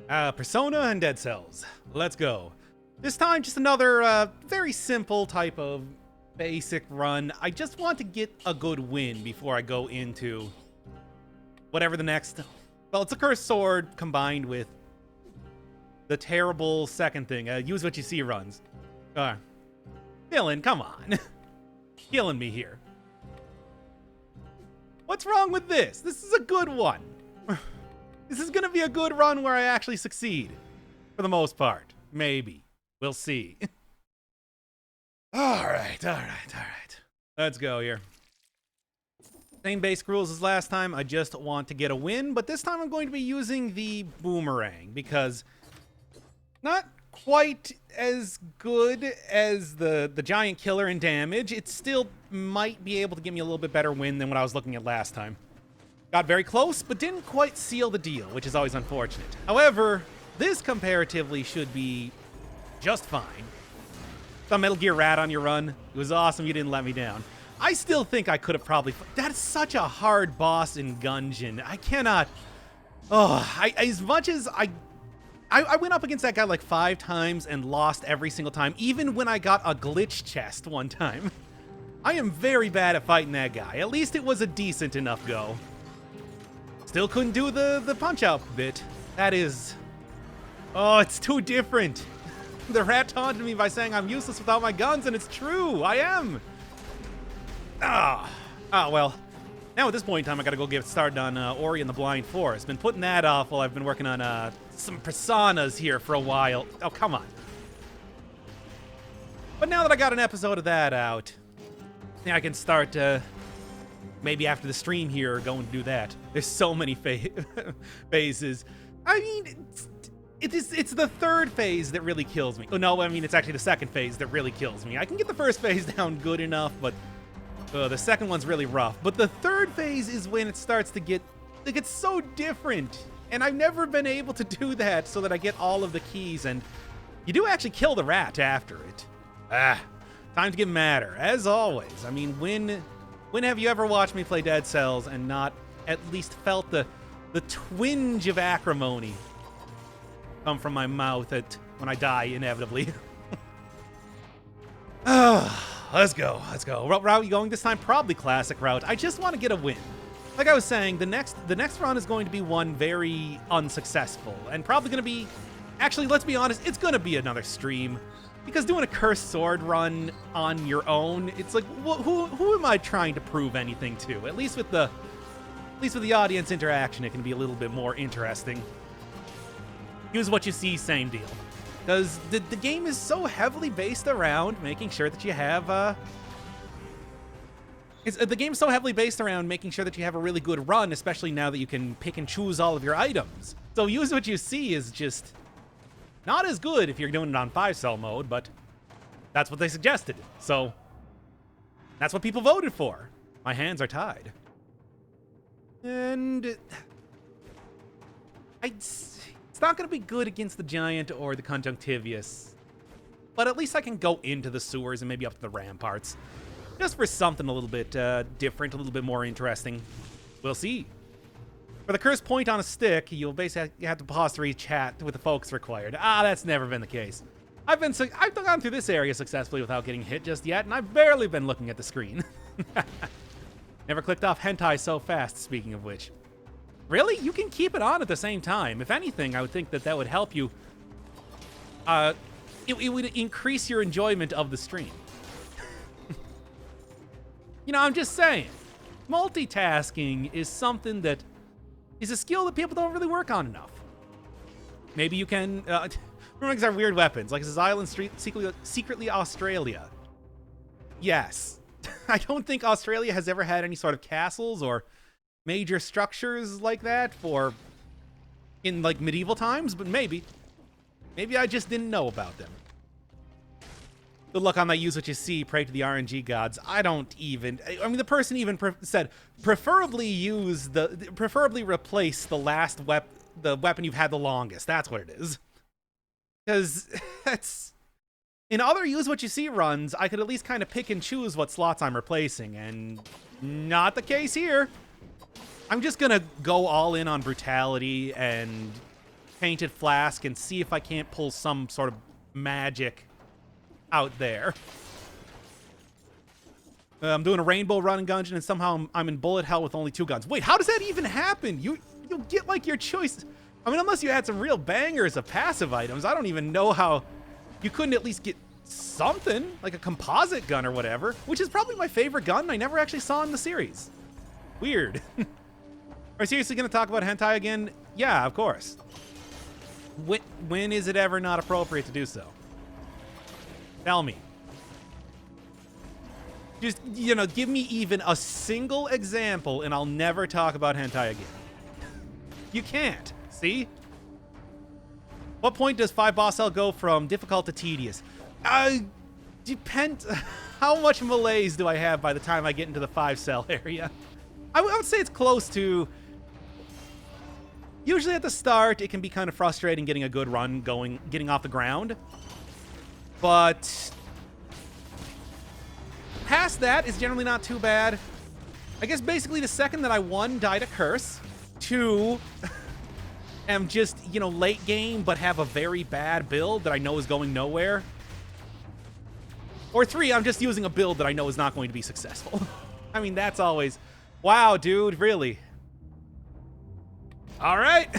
Persona and Dead Cells. Let's go. This time, just another very simple type of basic run. I just want to get a good win before I go into whatever the next... Well, it's a cursed sword combined with the terrible second thing. Use what you see runs. Dylan, come on. Killing me here. What's wrong with this? This is a good one. This is going to be a good run where I actually succeed. For the most part. Maybe. We'll see. All right. Let's go here. Same basic rules as last time. I just want to get a win, but this time I'm going to be using the boomerang because not quite as good as the giant killer in damage. It still might be able to give me a little bit better win than what I was looking at last time. Got very close, but didn't quite seal the deal, which is always unfortunate. However, this comparatively should be just fine. Saw Metal Gear Rat on your run. It was awesome you didn't let me down. I still think I could have probably... That's such a hard boss in Gungeon. I cannot... as much as I went up against that guy like 5 times and lost every single time, even when I got a glitch chest one time. I am very bad at fighting that guy. At least it was a decent enough go. Still couldn't do the punch-out bit. That is... Oh, it's too different. The rat taunted me by saying I'm useless without my guns, and it's true. I am. Well. Now at this point in time, I gotta go get started on Ori and the Blind Forest. Been putting that off while I've been working on some personas here for a while. Oh, come on. But now that I got an episode of that out, I think I can start, maybe after the stream here, go and do that. There's so many phases. I mean, it's the third phase that really kills me. Oh, no, I mean, it's actually the second phase that really kills me. I can get the first phase down good enough, but the second one's really rough. But the third phase is when it starts to get... It gets so different. And I've never been able to do that so that I get all of the keys. And you do actually kill the rat after it. Time to get madder, as always. I mean, when have you ever watched me play Dead Cells and not at least felt the twinge of acrimony come from my mouth when I die, inevitably? Let's go. What route are you going this time? Probably classic route. I just want to get a win. Like I was saying, the next run is going to be one very unsuccessful and probably going to be... Actually, let's be honest, it's going to be another stream. Because doing a cursed sword run on your own, it's like, who am I trying to prove anything to? At least with the audience interaction, it can be a little bit more interesting. Use what you see, same deal. Because the game is so heavily based around making sure that you have the game's so heavily based around making sure that you have a really good run, especially now that you can pick and choose all of your items. So use what you see is just not as good if you're doing it on 5-cell mode, but that's what they suggested. So that's what people voted for. My hands are tied. And it's not going to be good against the giant or the conjunctivius, but at least I can go into the sewers and maybe up to the ramparts. Just for something a little bit different, a little bit more interesting. We'll see. For the cursed point on a stick, you'll basically have to pause to chat with the focus required. That's never been the case. I've gone through this area successfully without getting hit just yet, and I've barely been looking at the screen. Never clicked off hentai so fast, speaking of which. Really? You can keep it on at the same time. If anything, I would think that would help you. It would increase your enjoyment of the stream. You know, I'm just saying. Multitasking is something that is a skill that people don't really work on enough. Maybe you can... remember our weird weapons, like this island secretly Australia. Yes. I don't think Australia has ever had any sort of castles or major structures like that in like medieval times, but maybe I just didn't know about them. Good luck on that. Use what you see. Pray to the RNG gods. I mean, the person even said preferably replace the weapon you've had the longest. That's what it is. Because that's... In other use what you see runs, I could at least kind of pick and choose what slots I'm replacing, and not the case here. I'm just gonna go all in on brutality and painted flask and see if I can't pull some sort of magic out there. I'm doing a rainbow run and gungeon, and somehow I'm in bullet hell with only 2 guns. Wait, how does that even happen? You'll get, like, your choice. I mean, unless you had some real bangers of passive items, I don't even know how you couldn't at least get something, like a composite gun or whatever, which is probably my favorite gun I never actually saw in the series. Weird. Are you seriously going to talk about hentai again? Yeah, of course. When is it ever not appropriate to do so? Tell me. Just, you know, give me even a single example and I'll never talk about hentai again. You can't. See? What point does 5 boss hell go from difficult to tedious? Depends. How much malaise do I have by the time I get into the 5 cell area? I would say it's close to... Usually at the start, it can be kind of frustrating getting a good run going, getting off the ground. But... past that is generally not too bad. I guess basically the second that I, 1, died a curse, 2, am just, you know, late game but have a very bad build that I know is going nowhere. Or 3, I'm just using a build that I know is not going to be successful. I mean, that's always... Wow, dude, really? All right.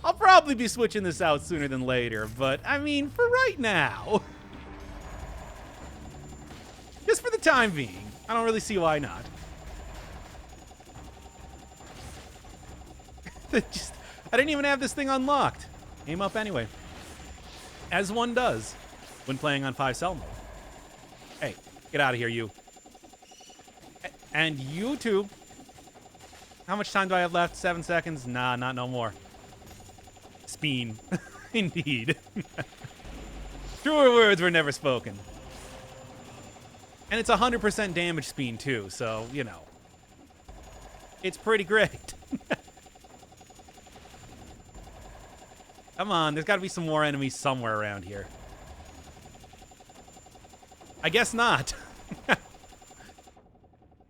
I'll probably be switching this out sooner than later, but I mean, for right now... just for the time being. I don't really see why not. Just, I didn't even have this thing unlocked. Aim up anyway. As one does when playing on 5 cell mode. Hey, get out of here, you. And you too. How much time do I have left? 7 seconds? Nah, not no more. Speen. Indeed. Truer words were never spoken. And it's 100% damage speen, too, so, you know. It's pretty great. Come on, there's got to be some more enemies somewhere around here. I guess not.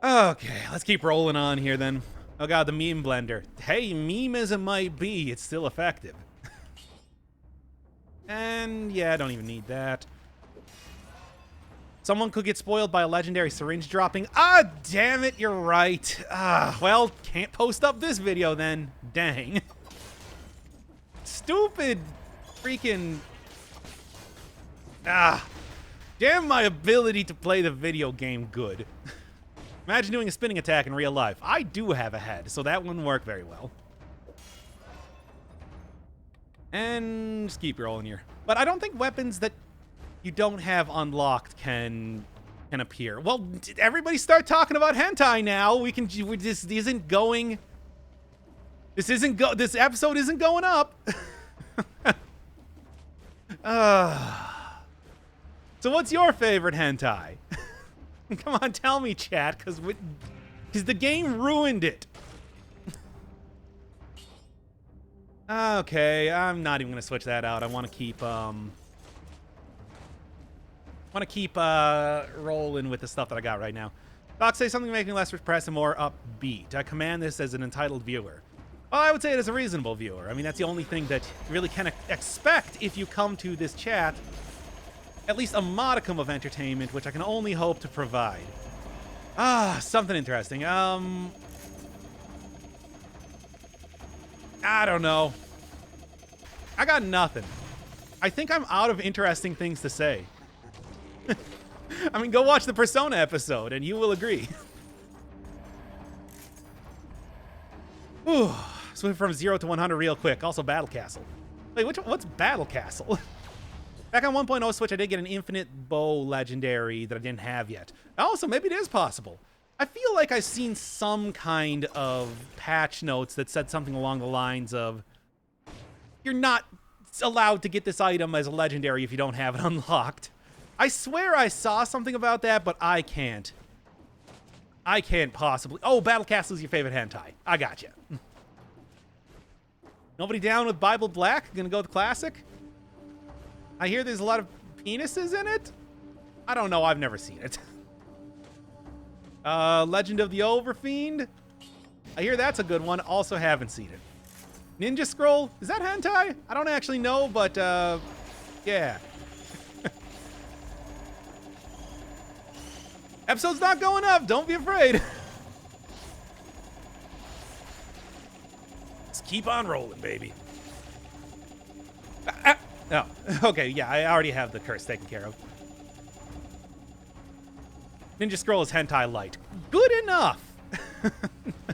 Okay, let's keep rolling on here, then. Oh, God, the meme blender. Hey, meme as it might be, it's still effective. And, yeah, I don't even need that. Someone could get spoiled by a legendary syringe dropping. Ah, damn it, you're right. Well, can't post up this video then. Dang. Stupid freaking... damn my ability to play the video game good. Imagine doing a spinning attack in real life. I do have a head, so that wouldn't work very well. And just keep rolling here. But I don't think weapons that you don't have unlocked can appear. Well, everybody start talking about hentai now. This isn't going. This episode isn't going up. So what's your favorite hentai? Come on, tell me, chat, because the game ruined it. Okay, I'm not even gonna switch that out. I want to keep rolling with the stuff that I got right now. Doc, say something to make me less repressed and more upbeat. I command this as an entitled viewer. Well, I would say it as a reasonable viewer. I mean, that's the only thing that you really can expect if you come to this chat. At least a modicum of entertainment, which I can only hope to provide. Something interesting. I don't know. I got nothing. I think I'm out of interesting things to say. I mean, go watch the Persona episode, and you will agree. Ooh, swing from 0 to 100 real quick. Also, Battle Castle. Wait, what's Battle Castle? Back on 1.0 Switch, I did get an infinite bow legendary that I didn't have yet. Also, maybe it is possible. I feel like I've seen some kind of patch notes that said something along the lines of, you're not allowed to get this item as a legendary if you don't have it unlocked. I swear I saw something about that, but I can't. I can't possibly. Oh, Battle Castle is your favorite hentai. I gotcha. Nobody down with Bible Black? Gonna go with classic? I hear there's a lot of penises in it? I don't know. I've never seen it. Legend of the Overfiend? I hear that's a good one. Also haven't seen it. Ninja scroll? Is that hentai? I don't actually know, but yeah. Episode's not going up. Don't be afraid. Just keep on rolling, baby. Oh, okay. Yeah, I already have the curse taken care of. Ninja scroll is hentai light. Good enough.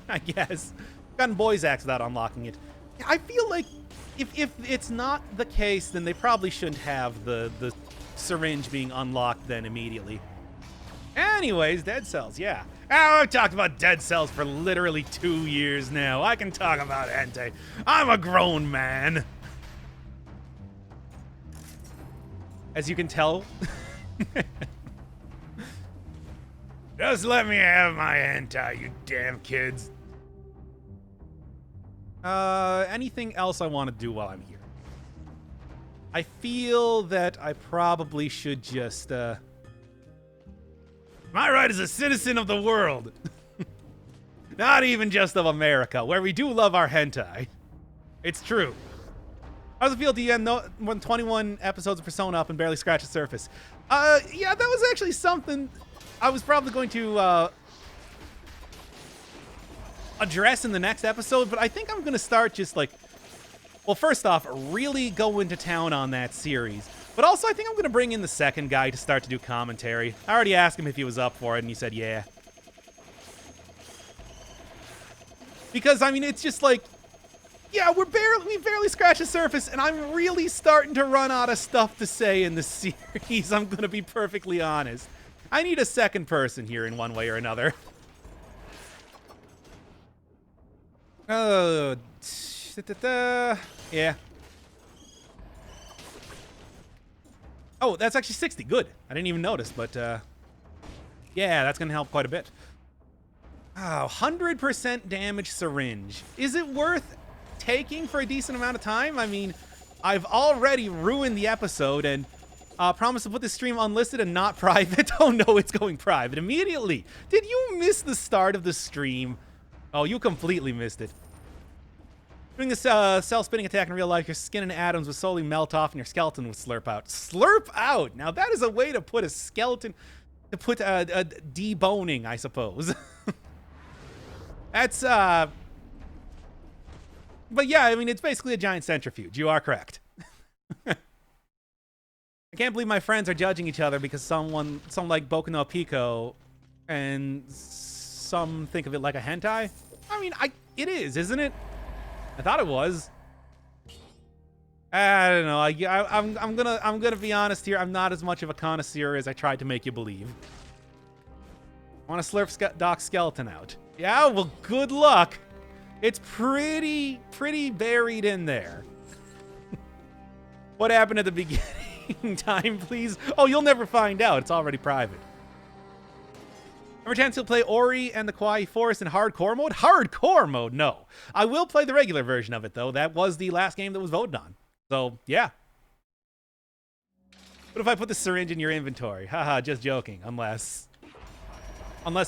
I guess. Gotten boys axe without unlocking it. I feel like if it's not the case, then they probably shouldn't have the syringe being unlocked then immediately. Anyways, dead cells, yeah. Oh, I've talked about dead cells for literally 2 years now. I can talk about hentai. I'm a grown man. As you can tell. Just let me have my hentai, you damn kids. Anything else I want to do while I'm here? I feel that I probably should just, my right as a citizen of the world. Not even just of America, where we do love our hentai. It's true. How does it feel to end 21 episodes of Persona up and barely scratch the surface? Yeah, that was actually something I was probably going to, address in the next episode, but I think I'm gonna start just like, well, first off, really go into town on that series. But also, I think I'm gonna bring in the second guy to start to do commentary. I already asked him if he was up for it, and he said yeah. Because, I mean, it's just like, yeah, we barely scratched the surface, and I'm really starting to run out of stuff to say in this series. I'm gonna be perfectly honest. I need a second person here in one way or another. Oh, yeah. Oh, that's actually 60. Good. I didn't even notice, but yeah, that's gonna help quite a bit. Oh, 100% damage syringe. Is it worth taking for a decent amount of time? I mean, I've already ruined the episode and promised to put this stream unlisted and not private. Oh no, it's going private immediately. Did you miss the start of the stream? Oh, you completely missed it. Doing this cell spinning attack in real life, your skin and atoms would slowly melt off and your skeleton would slurp out. Slurp out! Now that is a way to put a skeleton, to put a deboning, I suppose. That's, but yeah, I mean, it's basically a giant centrifuge. You are correct. I can't believe my friends are judging each other because some like Boku no Pico and some think of it like a hentai. I mean, it is, isn't it? I thought it was. I don't know. I'm gonna be honest here. I'm not as much of a connoisseur as I tried to make you believe. I want to slurp Doc's skeleton out. Yeah, well, good luck. It's pretty buried in there. What happened at the beginning? Time, please. Oh, you'll never find out. It's already private. Ever chance you'll play Ori and the Kawaii Forest in hardcore mode? Hardcore mode? No. I will play the regular version of it, though. That was the last game that was voted on. So, yeah. What if I put the syringe in your inventory? Haha, just joking. Unless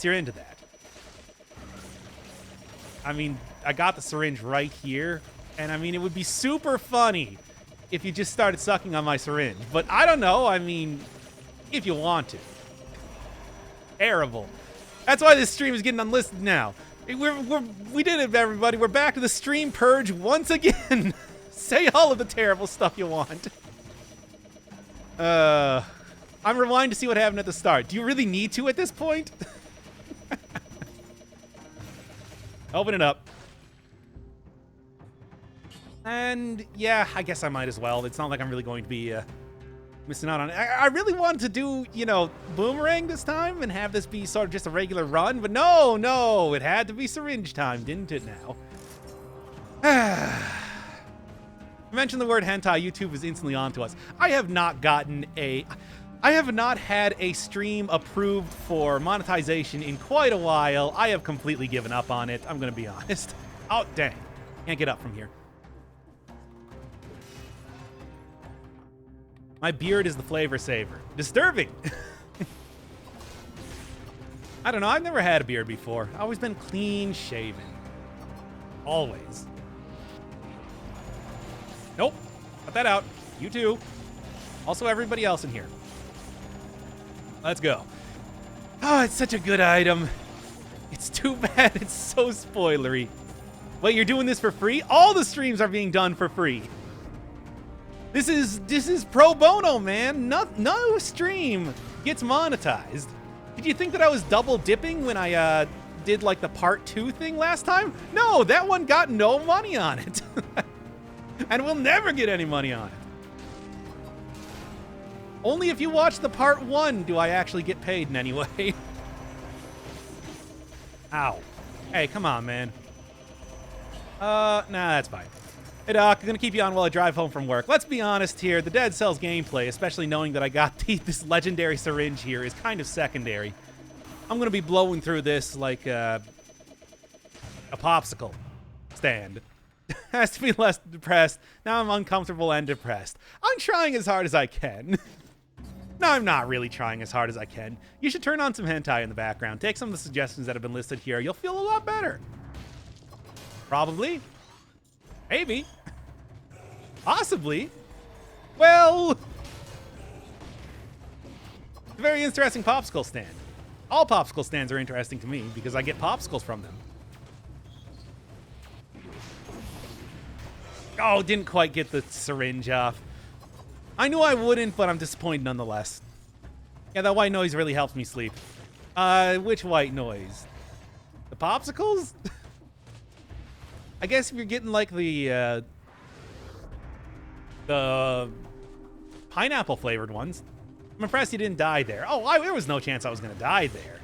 you're into that. I mean, I got the syringe right here. And, I mean, it would be super funny if you just started sucking on my syringe. But I don't know. I mean, if you want to. Terrible. That's why this stream is getting unlisted now. We did it, everybody. We're back to the stream purge once again. Say all of the terrible stuff you want. I'm rewinding to see what happened at the start. Do you really need to at this point? Open it up. And yeah, I guess I might as well. It's not like I'm really going to be missing out on it. I really wanted to do, you know, Boomerang this time and have this be sort of just a regular run, but no, it had to be syringe time, didn't it now? You mentioned the word hentai, YouTube is instantly onto us. I have not had a stream approved for monetization in quite a while. I have completely given up on it. I'm gonna be honest. Oh, dang. Can't get up from here. My beard is the flavor saver. Disturbing. I don't know. I've never had a beard before. I've always been clean shaven. Always. Nope. Cut that out. You too. Also, everybody else in here. Let's go. Oh, it's such a good item. It's too bad it's so spoilery. Wait, you're doing this for free? All the streams are being done for free. This is pro bono, man. No stream gets monetized. Did you think that I was double dipping when I did like the part 2 thing last time? No, that one got no money on it. And we'll never get any money on it. Only if you watch the part 1 do I actually get paid in any way. Ow. Hey, come on, man. Nah, that's fine. Hey, Doc, I'm gonna keep you on while I drive home from work. Let's be honest here, the Dead Cells gameplay, especially knowing that I got this legendary syringe here, is kind of secondary. I'm gonna be blowing through this like a popsicle stand. Has to be less depressed. Now I'm uncomfortable and depressed. I'm trying as hard as I can. No, I'm not really trying as hard as I can. You should turn on some hentai in the background. Take some of the suggestions that have been listed here. You'll feel a lot better. Probably. Maybe. Possibly. Well, it's a very interesting popsicle stand. All popsicle stands are interesting to me because I get popsicles from them. Oh, didn't quite get the syringe off. I knew I wouldn't, but I'm disappointed nonetheless. Yeah, that white noise really helps me sleep. Which white noise? The popsicles? I guess if you're getting like the pineapple flavored ones. I'm impressed you didn't die there. Oh, there was no chance I was gonna die there.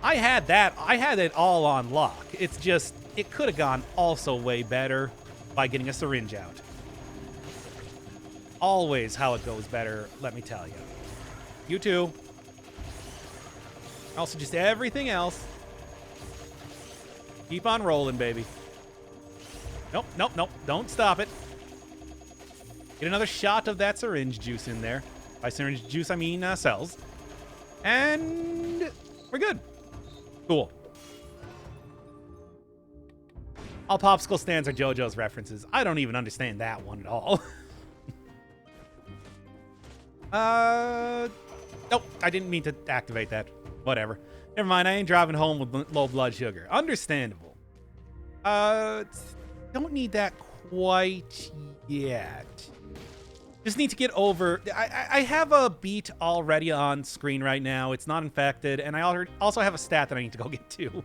I had that. I had it all on lock. It's just, it could have gone also way better by getting a syringe out. Always how it goes better, let me tell you. You too. Also, just everything else. Keep on rolling, baby. Nope, nope, nope. Don't stop it. Get another shot of that syringe juice in there. By syringe juice, I mean cells. And we're good. Cool. All popsicle stands are JoJo's references. I don't even understand that one at all. Nope, I didn't mean to activate that. Whatever. Never mind, I ain't driving home with low blood sugar. Understandable. Don't need that quite yet. Just need to get over... I have a beat already on screen right now. It's not infected, and I also have a stat that I need to go get to.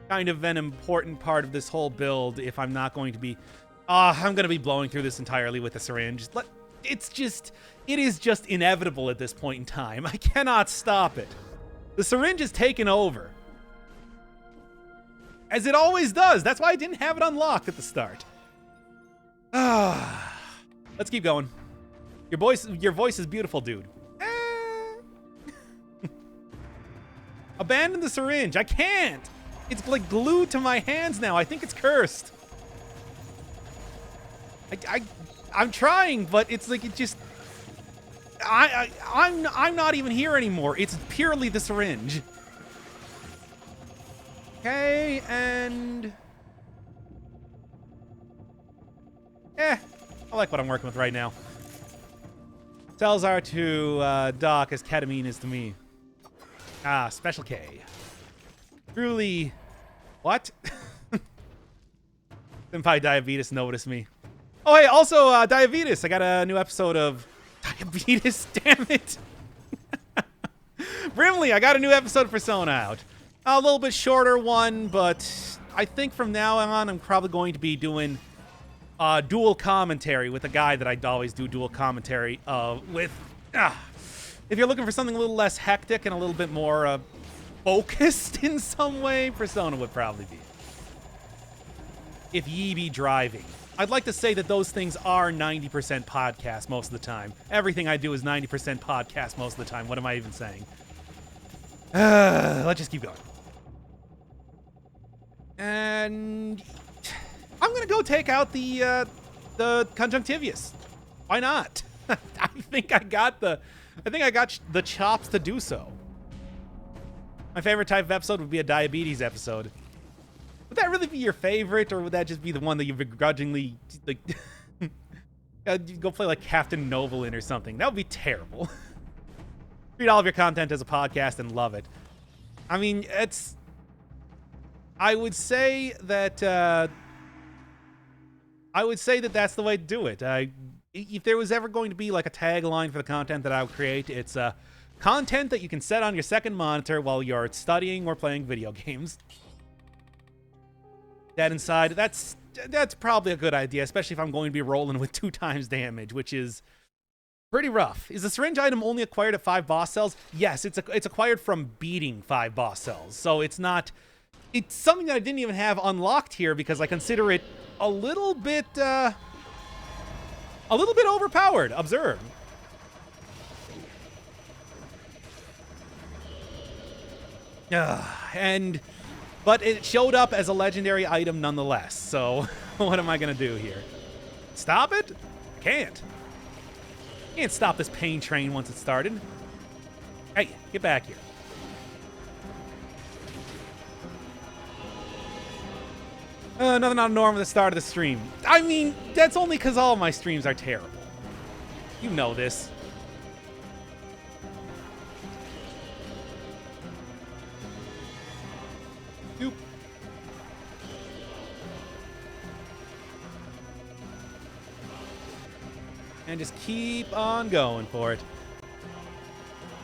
Kind of an important part of this whole build if I'm not going to be... I'm going to be blowing through this entirely with a syringe. It is just inevitable at this point in time. I cannot stop it. The syringe is taken over. As it always does. That's why I didn't have it unlocked at the start. Let's keep going. Your voice is beautiful, dude. Abandon the syringe. I can't. It's like glued to my hands now. I think it's cursed. I'm trying, but it's like it just... I'm not even here anymore. It's purely the syringe. Okay, and... I like what I'm working with right now. Cells are to Doc as ketamine is to me. Special K. Truly... What? Senpai Diabetes noticed me. Oh, hey, also, Diabetes. I got a new episode of... Diabetes, damn it. Brimley, I got a new episode of Persona out. A little bit shorter one, but I think from now on, I'm probably going to be doing dual commentary with a guy that I always do dual commentary with. If you're looking for something a little less hectic and a little bit more focused in some way, Persona would probably be. If ye be driving. I'd like to say that those things are 90% podcast most of the time. Everything I do is 90% podcast most of the time. What am I even saying? Let's just keep going. And I'm going to go take out the conjunctivius. Why not? I think I got the chops to do so. My favorite type of episode would be a diabetes episode. Would that really be your favorite, or would that just be the one that you begrudgingly, like, Go play like Captain Novolin or something. That would be terrible. Read all of your content as a podcast and love it. I mean, it's... I would say that that's the way to do it. If there was ever going to be like a tagline for the content that I would create, it's content that you can set on your second monitor while you're studying or playing video games. That inside, that's probably a good idea, especially if I'm going to be rolling with 2 times damage, which is pretty rough. Is the syringe item only acquired at 5 boss cells? Yes, it's acquired from beating 5 boss cells, so it's not... It's something that I didn't even have unlocked here because I consider it a little bit overpowered. Observe. But it showed up as a legendary item nonetheless. So what am I gonna do here? Stop it? I can't. Can't stop this pain train once it's started. Hey, get back here. Nothing out of norm at the start of the stream. I mean, that's only because all of my streams are terrible. You know this. Doop. And just keep on going for it.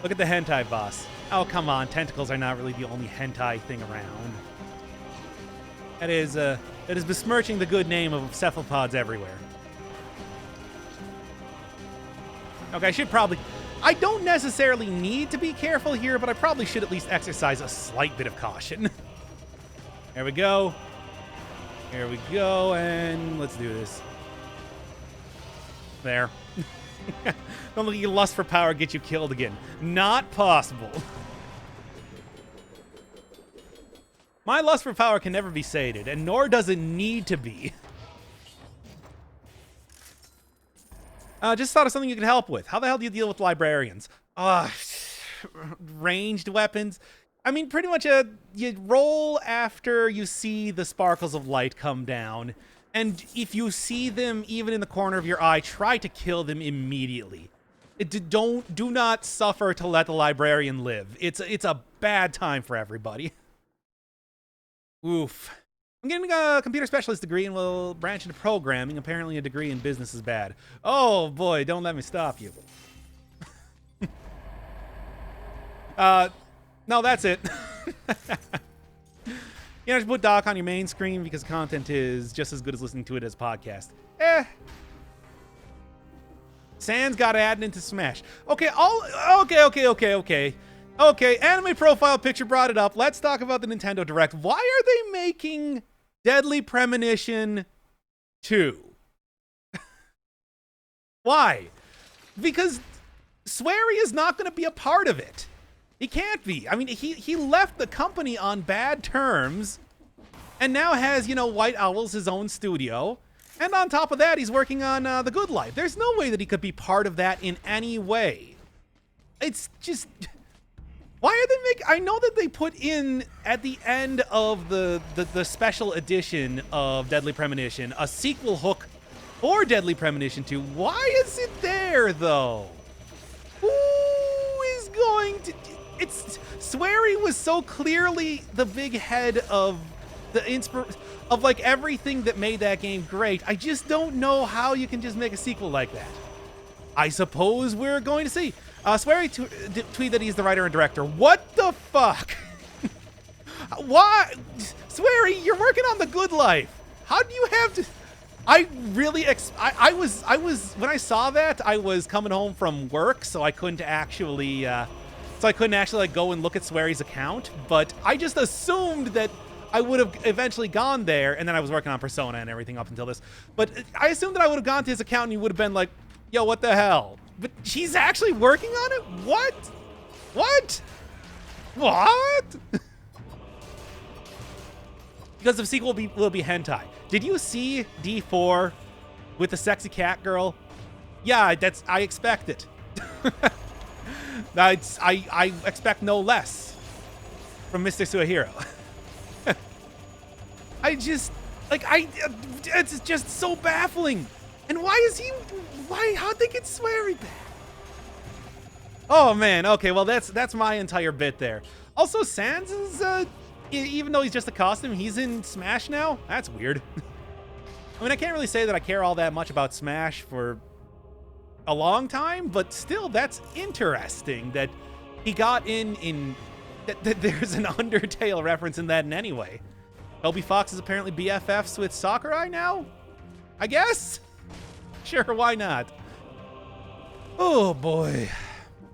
Look at the hentai boss. Oh, come on. Tentacles are not really the only hentai thing around. That is besmirching the good name of cephalopods everywhere. Okay, I don't necessarily need to be careful here, but I probably should at least exercise a slight bit of caution. There we go. Here we go, and let's do this. There. Don't let your lust for power get you killed again. Not possible. My lust for power can never be sated, and nor does it need to be. Just thought of something you could help with. How the hell do you deal with librarians? Ranged weapons. I mean, pretty much you roll after you see the sparkles of light come down, and if you see them even in the corner of your eye, try to kill them immediately. Do not suffer to let the librarian live. It's a bad time for everybody. Oof. I'm getting a computer specialist degree and will branch into programming. Apparently a degree in business is bad. Oh boy, don't let me stop you. No, that's it. You know, just put Doc on your main screen because content is just as good as listening to it as a podcast. Sans got added into Smash. Okay, Okay, anime profile picture brought it up. Let's talk about the Nintendo Direct. Why are they making Deadly Premonition 2? Why? Because Swery is not going to be a part of it. He can't be. I mean, he left the company on bad terms and now has, you know, White Owl's his own studio. And on top of that, he's working on The Good Life. There's no way that he could be part of that in any way. It's just... Why are they making... I know that they put in, at the end of the special edition of Deadly Premonition, a sequel hook for Deadly Premonition 2. Why is it there, though? Who is going to... Swery was so clearly the big head of of like everything that made that game great. I just don't know how you can just make a sequel like that. I suppose we're going to see. Swery tweeted that he's the writer and director. What the fuck? Why? Swery, you're working on The Good Life. How do you have to... I really... I was... When I saw that, I was coming home from work, so I couldn't actually... like, go and look at Swery's account. But I just assumed that I would have eventually gone there, and then I was working on Persona and everything up until this. But I assumed that I would have gone to his account, and he would have been like, yo, what the hell? But she's actually working on it? What? What? What? Because the sequel will be hentai. Did you see D4 with the sexy cat girl? Yeah, I expect it. I expect no less from Mr. Suehiro. It's just so baffling. And why is he... How'd they get Swery back? Oh, man. Okay, well, that's my entire bit there. Also, Sans is, even though he's just a costume, he's in Smash now? That's weird. I mean, I can't really say that I care all that much about Smash for a long time, but still, that's interesting that he got in that there's an Undertale reference in that in any way. Toby Fox is apparently BFFs with Sakurai now? I guess? Sure, why not? Oh, boy.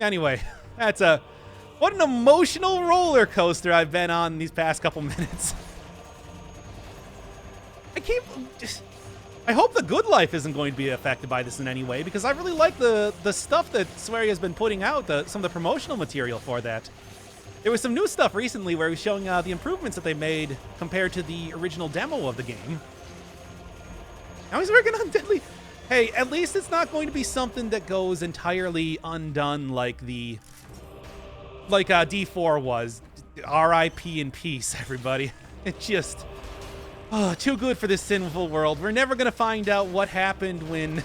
Anyway, what an emotional roller coaster I've been on these past couple minutes. I hope the good life isn't going to be affected by this in any way, because I really like the stuff that Swery has been putting out, some of the promotional material for that. There was some new stuff recently where he was showing the improvements that they made compared to the original demo of the game. Now he's working on Deadly... Hey, at least it's not going to be something that goes entirely undone like D4 was. R.I.P. in peace, everybody. It's just... Oh, too good for this sinful world. We're never going to find out what happened when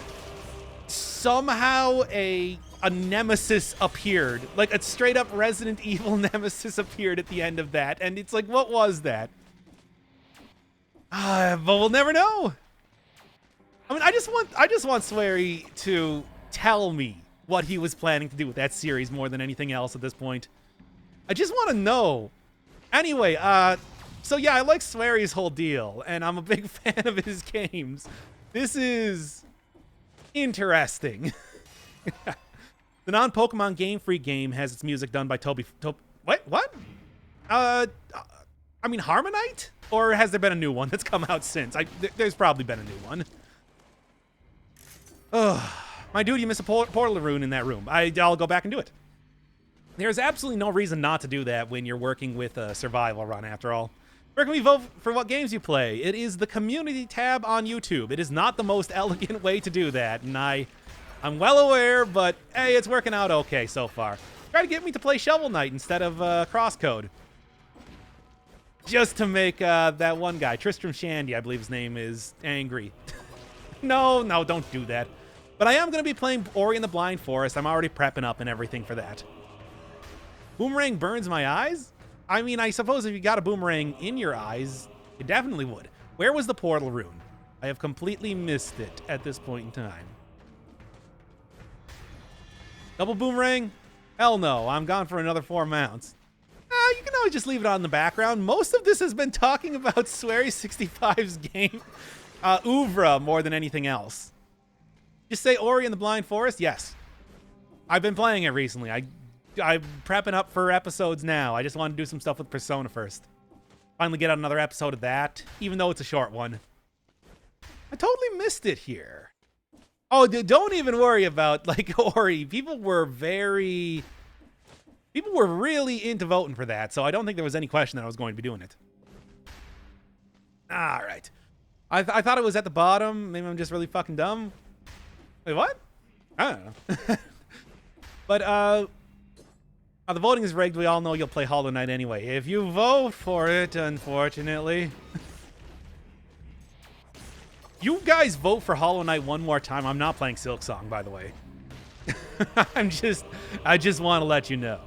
somehow a nemesis appeared. Like a straight up Resident Evil nemesis appeared at the end of that. And it's like, what was that? But we'll never know. I mean, I just want Swery to tell me what he was planning to do with that series more than anything else at this point. I just want to know. Anyway, so yeah, I like Swery's whole deal, and I'm a big fan of his games. This is interesting. The non-Pokemon Game Freak game has its music done by What? I mean, Harmonite? Or has there been a new one that's come out since? There's probably been a new one. Ugh. My dude, you missed a portal rune in that room. I'll go back and do it. There's absolutely no reason not to do that when you're working with a survival run, after all. Where can we vote for what games you play? It is the community tab on YouTube. It is not the most elegant way to do that, and I'm well aware, but hey, it's working out okay so far. Try to get me to play Shovel Knight instead of Crosscode. Just to make that one guy, Tristram Shandy, I believe his name is, angry. No, don't do that. But I am going to be playing Ori and the Blind Forest. I'm already prepping up and everything for that. Boomerang burns my eyes? I mean, I suppose if you got a boomerang in your eyes, it definitely would. Where was the portal rune? I have completely missed it at this point in time. Double boomerang? Hell no, I'm gone for another 4 mounts. You can always just leave it on in the background. Most of this has been talking about Swery65's game, oeuvre, more than anything else. Just say Ori and the Blind Forest? Yes. I've been playing it recently. I'm prepping up for episodes now. I just want to do some stuff with Persona first. Finally get out another episode of that, even though it's a short one. I totally missed it here. Oh, don't even worry about, like, Ori. People were really into voting for that, so I don't think there was any question that I was going to be doing it. All right. I thought it was at the bottom. Maybe I'm just really fucking dumb. Wait, what? I don't know. But, the voting is rigged. We all know you'll play Hollow Knight anyway. If you vote for it, unfortunately. You guys vote for Hollow Knight one more time. I'm not playing Silk Song, by the way. I just want to let you know.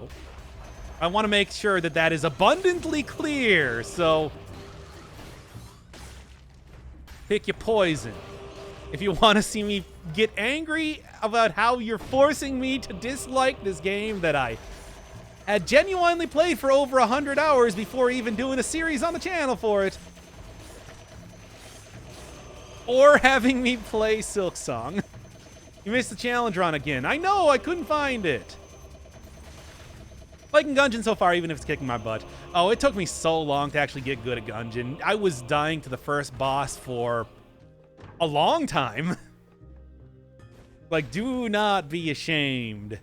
I want to make sure that that is abundantly clear, so pick your poison. If you want to see me get angry about how you're forcing me to dislike this game that I had genuinely played for over 100 hours before even doing a series on the channel for it, or having me play Silk Song. You missed the challenge run again. I know, I couldn't find it. Liking Gungeon so far, even if it's kicking my butt. Oh, it took me so long to actually get good at Gungeon. I was dying to the first boss for a long time. Like, do not be ashamed.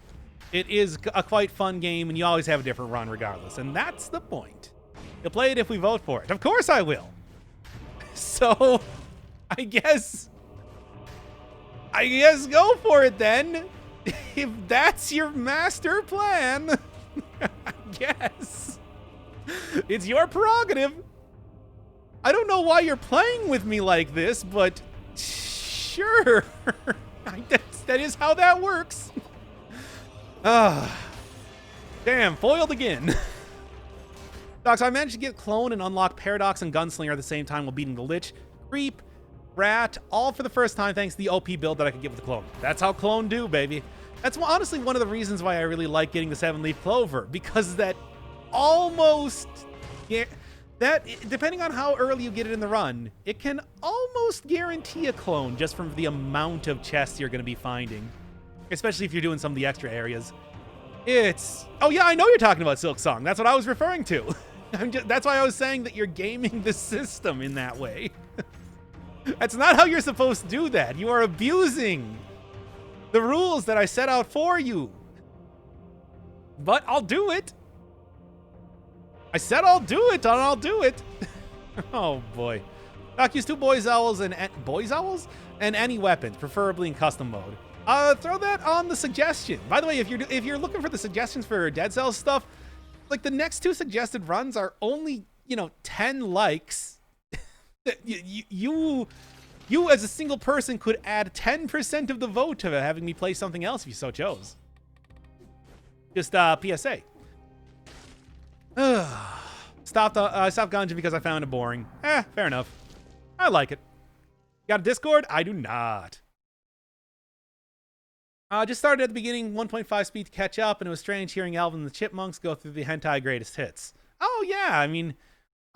It is a quite fun game, and you always have a different run regardless, and that's the point. You'll play it if we vote for it. Of course I will. So, I guess go for it then. If that's your master plan, I guess. It's your prerogative. I don't know why you're playing with me like this, but Sure. That is how that works. Damn, foiled again. Doc, so I managed to get Clone and unlock Paradox and Gunslinger at the same time while beating the Lich, Creep, Rat, all for the first time thanks to the OP build that I could get with the Clone. That's how Clone do, baby. That's honestly one of the reasons why I really like getting the 7-Leaf Clover, because that almost... Yeah, that, depending on how early you get it in the run, it can almost guarantee a Clone just from the amount of chests you're going to be finding. Especially if you're doing some of the extra areas. It's... Oh yeah, I know you're talking about Silk Song. That's what I was referring to. That's why I was saying that you're gaming the system in that way. That's not how you're supposed to do that. You are abusing the rules that I set out for you. But I'll do it. I said I'll do it, and I'll do it. Oh boy. Doc, use 2 boys owls and any weapons, preferably in custom mode. Throw that on the suggestion. By the way, if you're looking for the suggestions for Dead Cells stuff, like the next 2 suggested runs are only, 10 likes. You as a single person could add 10% of the vote to having me play something else if you so chose. Just PSA. Stopped Gungeon because I found it boring. Fair enough. I like it. Got a Discord? I do not. Just started at the beginning, 1.5 speed to catch up, and it was strange hearing Alvin and the Chipmunks go through the hentai greatest hits. Oh yeah, I mean,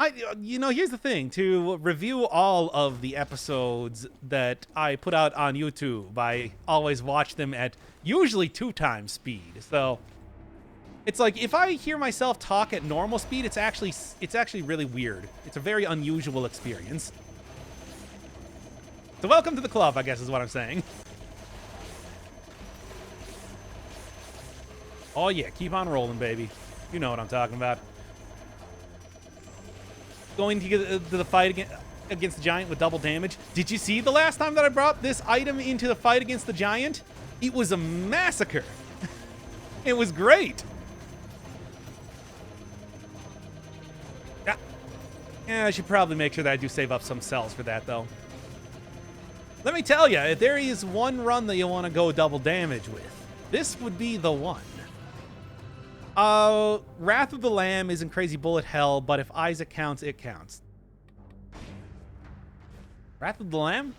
here's the thing. To review all of the episodes that I put out on YouTube, I always watch them at usually 2 times speed. So it's like if I hear myself talk at normal speed, it's actually really weird. It's a very unusual experience. So welcome to the club, I guess is what I'm saying. Oh yeah, keep on rolling, baby. You know what I'm talking about. Going to get to the fight against the giant with double damage. Did you see the last time that I brought this item into the fight against the giant? It was a massacre. It was great. Yeah, I should probably make sure that I do save up some cells for that, though. Let me tell you, if there is one run that you want to go double damage with, this would be the one. Wrath of the Lamb is in Crazy Bullet Hell, but if Isaac counts, it counts. Wrath of the Lamb?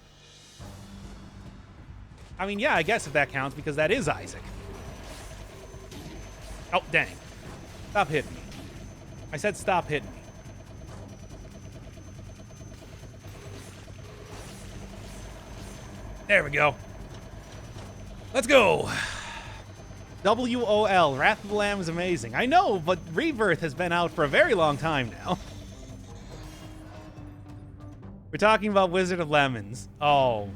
I mean, yeah, I guess if that counts, because that is Isaac. Oh, dang. Stop hitting me. I said stop hitting me. There we go. Let's go. WOL, Wrath of the Lamb is amazing. I know, but Rebirth has been out for a very long time now. We're talking about Wizard of Lemons. Oh,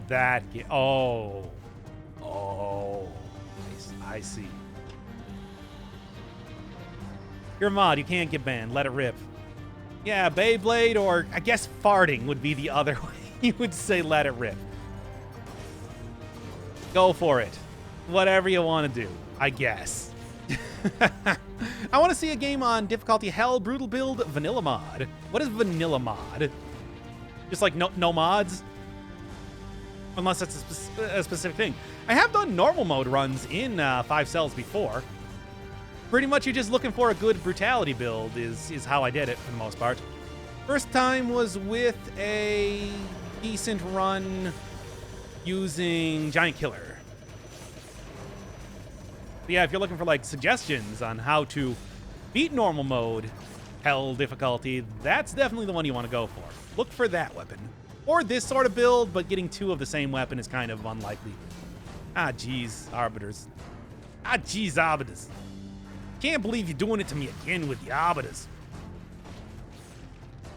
that. Oh, I see. You're a mod, you can't get banned. Let it rip. Yeah, Beyblade, or I guess farting would be the other way. You would say let it rip. Go for it. Whatever you want to do, I guess. I want to see a game on difficulty hell, brutal build, vanilla mod. What is vanilla mod? Just like no mods? Unless that's a specific thing. I have done normal mode runs in 5 cells before. Pretty much you're just looking for a good brutality build is how I did it for the most part. First time was with a decent run using Giant Killer. But yeah, if you're looking for like suggestions on how to beat normal mode, hell difficulty, that's definitely the one you want to go for. Look for that weapon. Or this sort of build, but getting 2 of the same weapon is kind of unlikely. Ah, jeez, Arbiters. Ah, jeez, Arbiters. Can't believe you're doing it to me again with the Arbiters.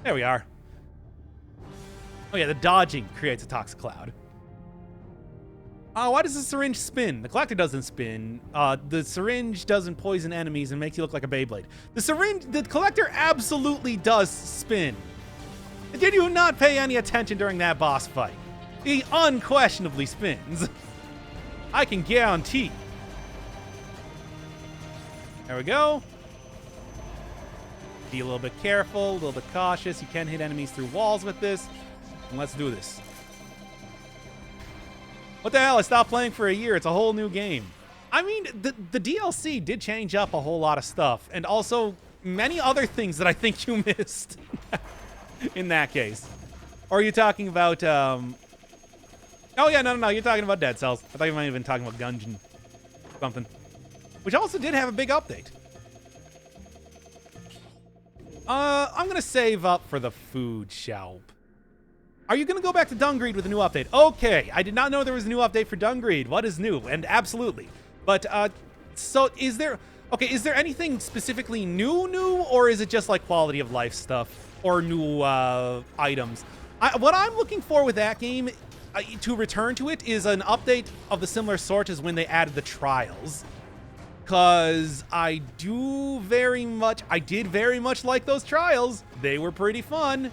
There we are. Oh yeah, the dodging creates a toxic cloud. Why does the syringe spin? The collector doesn't spin. The syringe doesn't poison enemies and makes you look like a Beyblade. The collector absolutely does spin. Did you not pay any attention during that boss fight? He unquestionably spins. I can guarantee. There we go. Be a little bit careful, a little bit cautious. You can hit enemies through walls with this. And let's do this. What the hell? I stopped playing for a year. It's a whole new game. I mean, the DLC did change up a whole lot of stuff, and also many other things that I think you missed in that case. Or are you talking about, oh yeah, no, you're talking about Dead Cells. I thought you might have been talking about Gungeon something. Which also did have a big update. I'm gonna save up for the food shop. Are you gonna go back to Dungreed with a new update? Okay, I did not know there was a new update for Dungreed. What is new? And absolutely. But, so is there anything specifically new, or is it just like quality of life stuff or new, items? What I'm looking for with that game, to return to it, is an update of the similar sort as when they added the trials. Cause I did very much like those trials. They were pretty fun.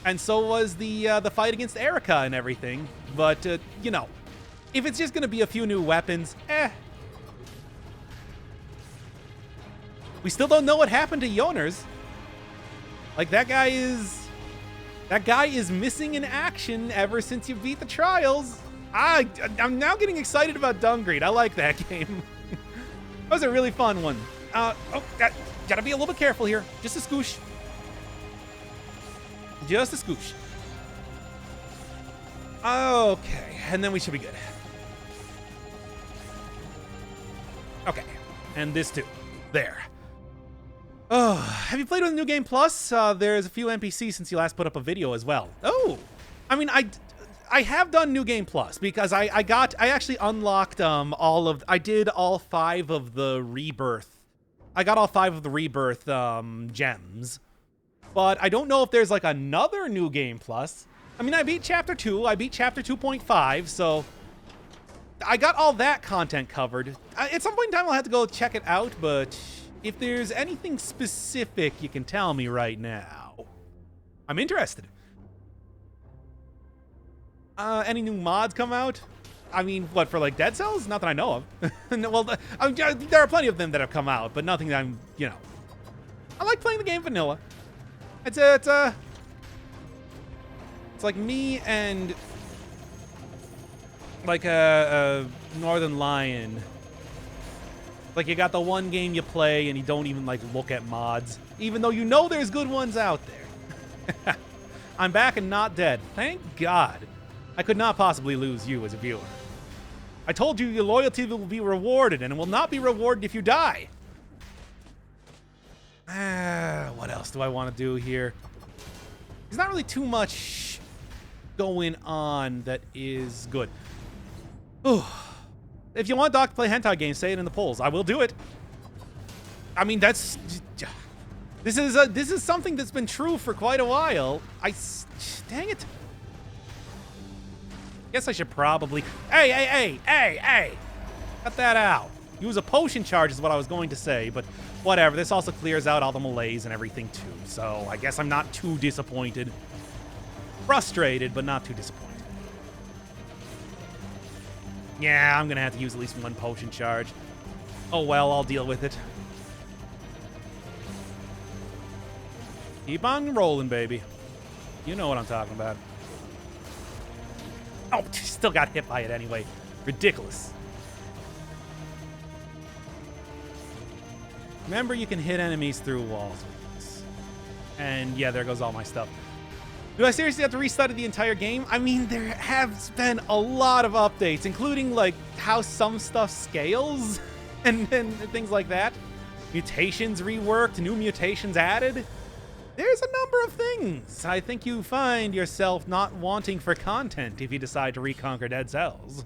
And so was the fight against Erica and everything. But, you know, if it's just gonna be a few new weapons, We still don't know what happened to Yoners. Like, that guy is missing in action ever since you beat the trials. I'm now getting excited about Dungreed. I like that game. That was a really fun one. Gotta be a little bit careful here. Just a scoosh. Just a scoosh. Okay, and then we should be good. Okay, and this too. There. Oh, have you played with New Game Plus? There's a few NPCs since you last put up a video as well. Oh, I mean, I have done New Game Plus because I actually unlocked I did all 5 of the Rebirth. I got all 5 of the Rebirth gems. But I don't know if there's like another New Game Plus. I mean, I beat Chapter 2, I beat Chapter 2.5, so I got all that content covered. At some point in time I'll have to go check it out, but if there's anything specific you can tell me right now, I'm interested. Any new mods come out? I mean, what, for like Dead Cells? Not that I know of. Well, there are plenty of them that have come out, but nothing that I'm, you know. I like playing the game vanilla. It's like me and like a Northern Lion. Like, you got the one game you play and you don't even like look at mods, even though you know there's good ones out there. I'm back and not dead. Thank God. I could not possibly lose you as a viewer. I told you your loyalty will be rewarded, and it will not be rewarded if you die. What else do I want to do here? There's not really too much going on that is good. Ooh. If you want Doc to play hentai games, say it in the polls. I will do it. I mean, this is something that's been true for quite a while. Dang it. Guess I should probably... Hey! Cut that out. Use a potion charge is what I was going to say, but whatever. This also clears out all the malaise and everything too, so I guess I'm not too disappointed. Frustrated, but not too disappointed. Yeah, I'm gonna have to use at least one potion charge. Oh well, I'll deal with it. Keep on rolling, baby. You know what I'm talking about. Oh, still got hit by it anyway. Ridiculous. Remember, you can hit enemies through walls with this. And yeah, there goes all my stuff. Do I seriously have to restudy the entire game? I mean, there have been a lot of updates, including like how some stuff scales and things like that. Mutations reworked, new mutations added. There's a number of things. I think you find yourself not wanting for content if you decide to reconquer Dead Cells.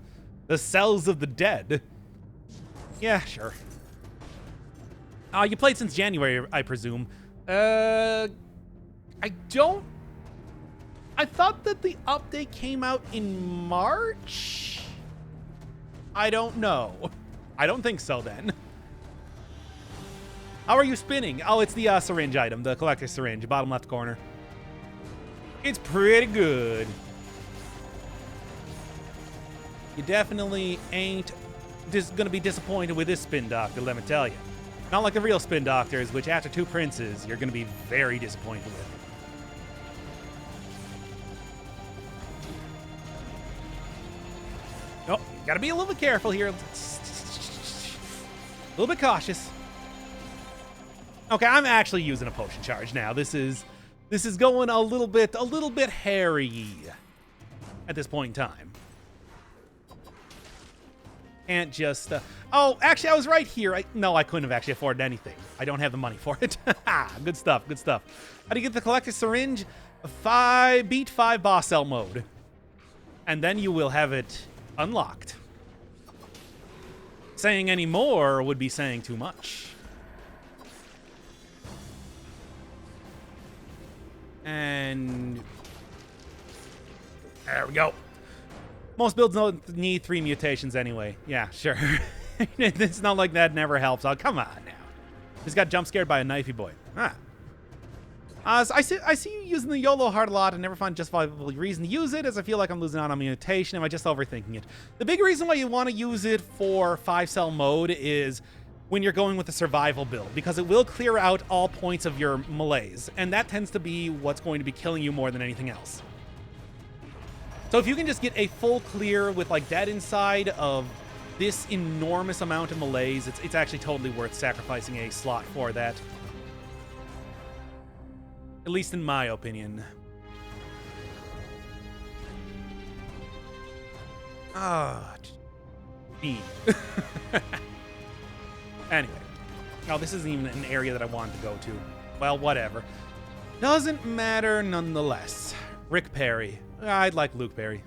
The cells of the dead. Yeah, sure. You played since January, I presume. I thought that the update came out in March? I don't know. I don't think so then. How are you spinning? Oh, it's the syringe item, the collector's syringe, bottom left corner. It's pretty good. You definitely ain't just gonna be disappointed with this spin doctor, let me tell you. Not like the real spin doctors, which after 2 princes, you're gonna be very disappointed with. Oh, gotta be a little bit careful here. A little bit cautious. Okay, I'm actually using a potion charge now. This is going a little bit hairy at this point in time. Can't just... oh, actually, I was right here. No, I couldn't have actually afforded anything. I don't have the money for it. Good stuff, good stuff. How do you get the collector's syringe? Beat 5 boss cell mode. And then you will have it unlocked. Saying any more would be saying too much. And... there we go. Most builds don't need 3 mutations anyway. Yeah, sure. It's not like that never helps. Oh, come on now. Just got jump scared by a knifey boy. So I see you using the YOLO heart a lot and never find justifiable reason to use it, as I feel like I'm losing out on mutation. Am I just overthinking it? The big reason why you want to use it for 5-cell mode is when you're going with a survival build, because it will clear out all points of your malaise, and that tends to be what's going to be killing you more than anything else. So if you can just get a full clear with like dead inside of this enormous amount of malaise, it's actually totally worth sacrificing a slot for that. At least in my opinion. Speed. Anyway. No, this isn't even an area that I wanted to go to. Well, whatever. Doesn't matter nonetheless. Rick Perry. I'd like Luke Perry.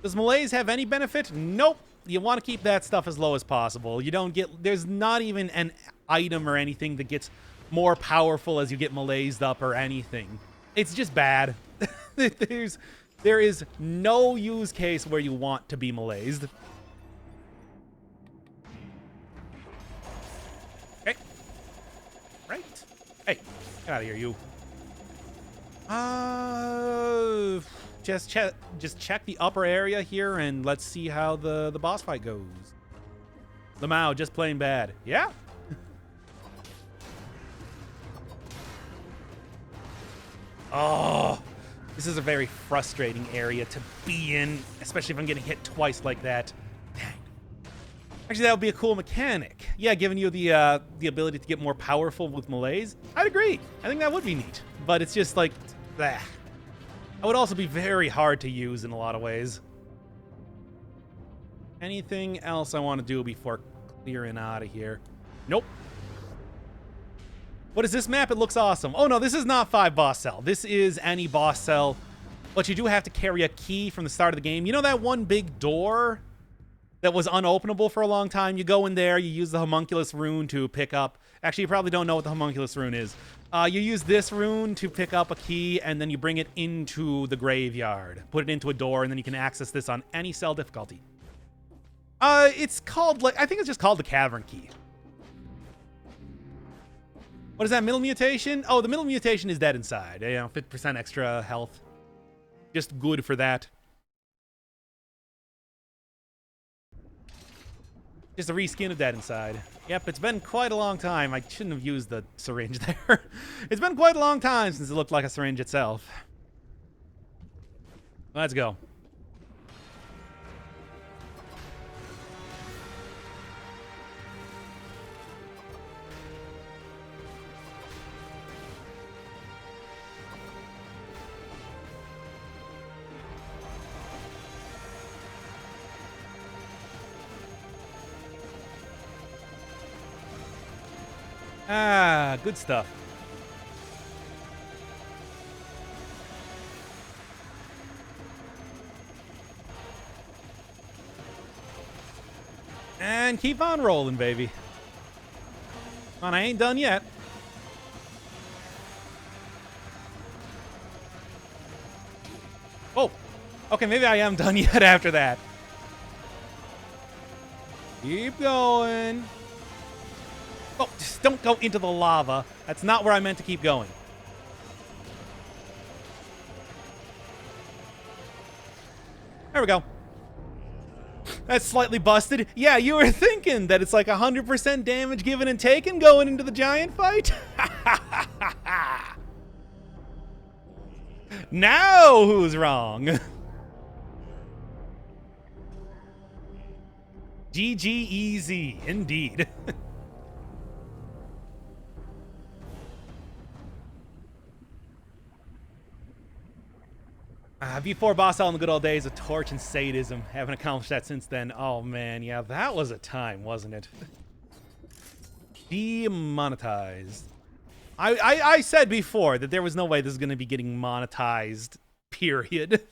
Does malaise have any benefit? Nope. You want to keep that stuff as low as possible. You don't get... there's not even an item or anything that gets more powerful as you get malaised up or anything. It's just bad. There is no use case where you want to be malaised. Okay. Right. Hey, get out of here, you. Just check the upper area here and let's see how the boss fight goes. Lamau just playing bad. Yeah. Oh, this is a very frustrating area to be in, especially if I'm getting hit twice like that. Dang. Actually, that would be a cool mechanic. Yeah, giving you the ability to get more powerful with malaise. I'd agree. I think that would be neat. But it's just like, bleh. That would also be very hard to use in a lot of ways. Anything else I want to do before clearing out of here? Nope. What is this map? It looks awesome. Oh no, this is not 5 boss cell. This is any boss cell. But you do have to carry a key from the start of the game. You know that one big door that was unopenable for a long time? You go in there, you use the homunculus rune to pick up... Actually, you probably don't know what the homunculus rune is. You use this rune to pick up a key, and then you bring it into the graveyard. Put it into a door, and then you can access this on any cell difficulty. It's called, like, I think it's just called the Cavern Key. What is that, middle mutation? Oh, the middle mutation is dead inside. You know, 50% extra health. Just good for that. Just a reskin of dead inside. Yep, it's been quite a long time. I shouldn't have used the syringe there. It's been quite a long time since it looked like a syringe itself. Let's go. Ah, good stuff. And keep on rolling, baby. Come on, I ain't done yet. Oh, okay, maybe I am done yet after that. Keep going. Oh, just don't go into the lava. That's not where I meant to keep going. There we go. That's slightly busted. Yeah, you were thinking that it's like 100% damage given and taken going into the giant fight? Now who's wrong? GGEZ, indeed. Before boss out in the good old days of torch and sadism. Haven't accomplished that since then. Oh man, yeah, that was a time, wasn't it? Demonetized. I said before that there was no way this is going to be getting monetized, period.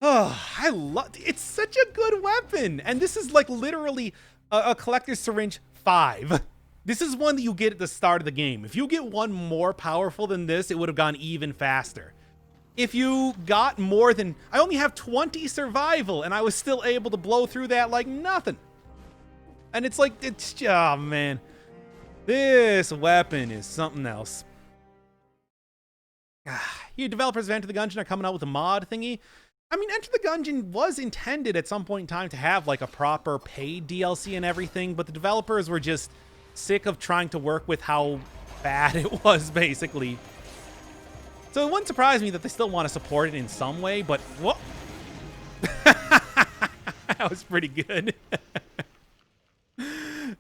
Oh, I love it's such a good weapon. And this is like literally a collector's syringe 5. This is one that you get at the start of the game. If you get one more powerful than this, it would have gone even faster. If you got more than... I only have 20 survival, and I was still able to blow through that like nothing. And it's like, it's... Oh, man. This weapon is something else. You developers of Enter the Gungeon are coming out with a mod thingy. I mean, Enter the Gungeon was intended at some point in time to have like a proper paid DLC and everything, but the developers were just sick of trying to work with how bad it was, basically. So it wouldn't surprise me that they still want to support it in some way, but whoa. That was pretty good.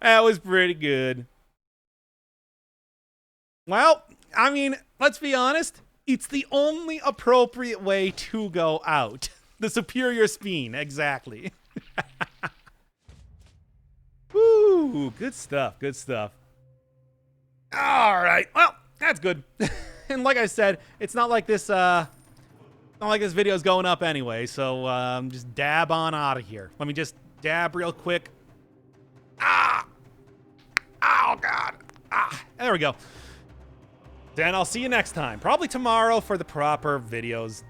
That was pretty good. Well, I mean, let's be honest. It's the only appropriate way to go out. The superior speen, exactly. Woo, good stuff, good stuff. All right, well, that's good. And like I said, it's not like this video is going up anyway, so just dab on out of here. Let me just dab real quick. Ah! Oh, God. Ah, there we go. Then I'll see you next time. Probably tomorrow for the proper videos.